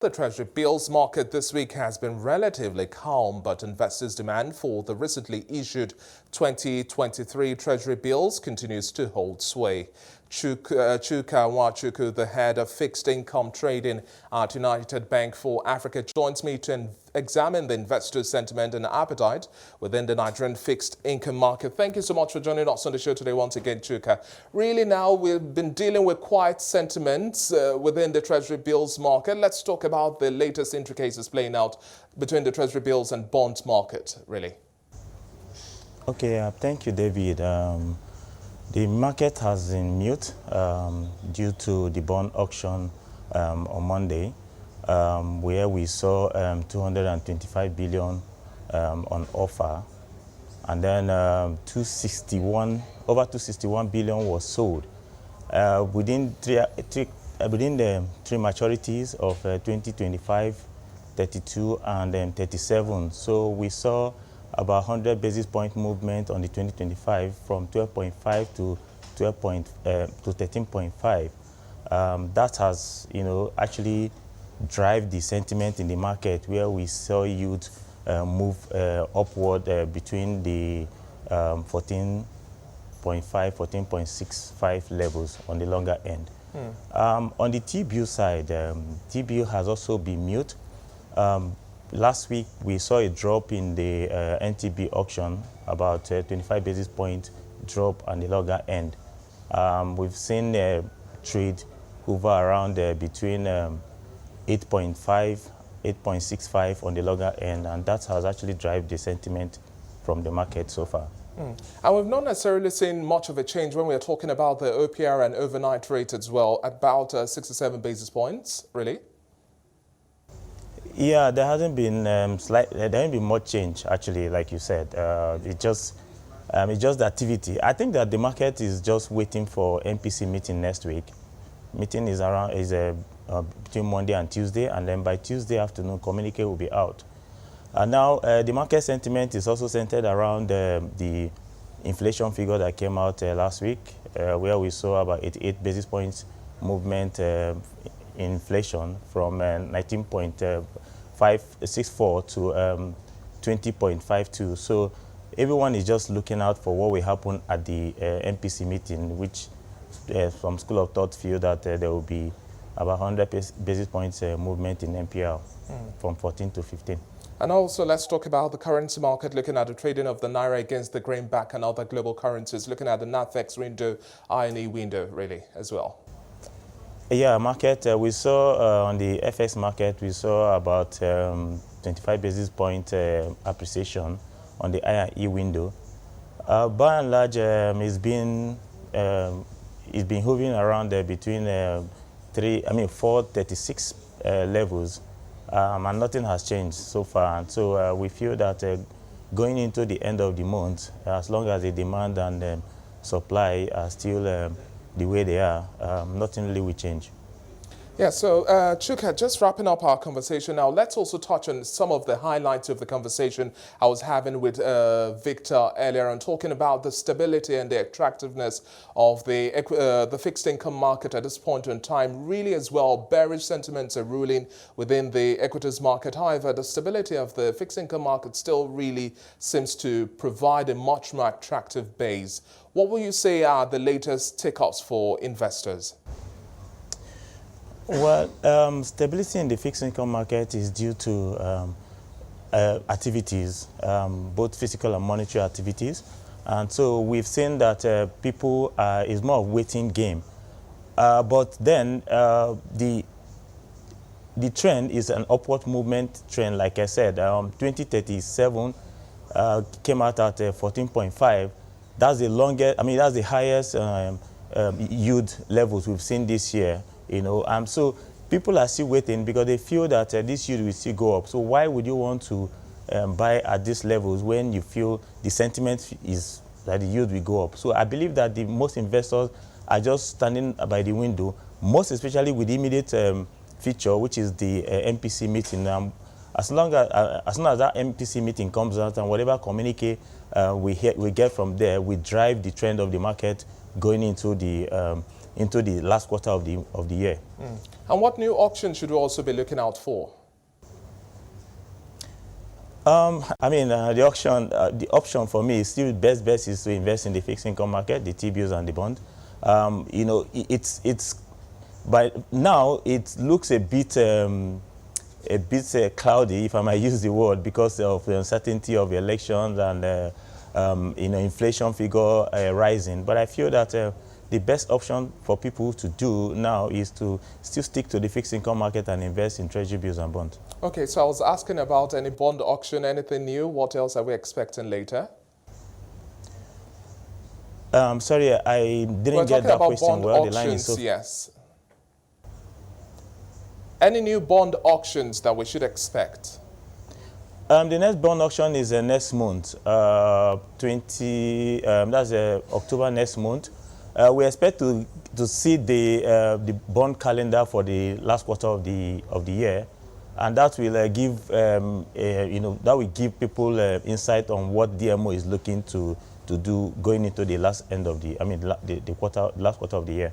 The Treasury bills market this week has been relatively calm, but investors' demand for the recently issued 2023 Treasury bills continues to hold sway. Chuka Nwachukwu, the head of fixed income trading at United Bank for Africa, joins me to examine the investor sentiment and appetite within the Nigerian fixed income market. Thank you so much for joining us on the show today once again, Chuka. Really now we've been dealing with quiet sentiments within the Treasury bills market. Let's talk about the latest intricacies playing out between the Treasury bills and bonds market, really. Okay, thank you, David. The market has been mute due to the bond auction on Monday, where we saw 225 billion on offer, and then over 261 billion was sold within the three maturities of 2025, 32, and 37. So we saw about 100 basis point movement on the 2025 from 12.5 to 13.5. That has, actually drive the sentiment in the market, where we saw yield move upward between the 14.5, 14.65 levels on the longer end. On the T-bill side, T-bill has also been mute. Last week, we saw a drop in the NTB auction, about 25 basis point drop on the longer end. We've seen trade hover around between 8.5, 8.65 on the longer end, and that has actually driven the sentiment from the market so far. And we've not necessarily seen much of a change when we're talking about the OPR and overnight rate as well, at about 67 basis points, really? Yeah, there hasn't been there hasn't been much change, actually, like you said. It's just the activity. I think that the market is just waiting for MPC meeting next week. Meeting is between Monday and Tuesday, and then by Tuesday afternoon, communique will be out. And now the market sentiment is also centered around the inflation figure that came out last week, where we saw about 88 basis points movement inflation from 19.564 to 20.52. So everyone is just looking out for what will happen at the MPC meeting, which some school of thought feel that there will be about 100 basis points movement in NPL from 14 to 15. And also, let's talk about the currency market, looking at the trading of the Naira against the greenback and other global currencies, looking at the NAFEX window, INE window, really, as well. Yeah, market, we saw on the FX market, we saw about 25 basis point appreciation on the INE window. By and large, it's been hovering around between 436 levels, and nothing has changed so far. And so we feel that going into the end of the month, as long as the demand and supply are still the way they are, nothing really will change. Yeah, so Chuka, just wrapping up our conversation now, let's also touch on some of the highlights of the conversation I was having with Victor earlier on, talking about the stability and the attractiveness of the fixed income market at this point in time. Really as well, bearish sentiments are ruling within the equities market. However, the stability of the fixed income market still really seems to provide a much more attractive base. What will you say are the latest take-ups for investors? Well, stability in the fixed income market is due to activities, both physical and monetary activities. And so we've seen that people is more of waiting game. But then the trend is an upward movement trend, like I said. 2037 came out at 14.5. That's the longest, that's the highest yield levels we've seen this year. So people are still waiting because they feel that this yield will still go up. So why would you want to buy at these levels when you feel the sentiment is that the yield will go up? So I believe that the most investors are just standing by the window, most especially with the immediate feature, which is the MPC meeting. As soon as that MPC meeting comes out and whatever communique we get from there, we drive the trend of the market going into the last quarter of the year. And what new auction should we also be looking out for? I mean, the option for me is still best is to invest in the fixed income market, the T-bills and the bond. You know, by now it looks a bit cloudy, if I might use the word, because of the uncertainty of the elections and you know, inflation figure rising. But I feel that the best option for people to do now is to still stick to the fixed income market and invest in treasury bills and bonds. Okay, so I was asking about any bond auction, anything new? What else are we expecting later? Sorry, I didn't get that question well. The line is so... Yes. Any new bond auctions that we should expect? The next bond auction is next month, that's October next month. We expect to see the bond calendar for the last quarter of the year, and that will give you know, that will give people insight on what DMO is looking to do going into the last quarter of the year.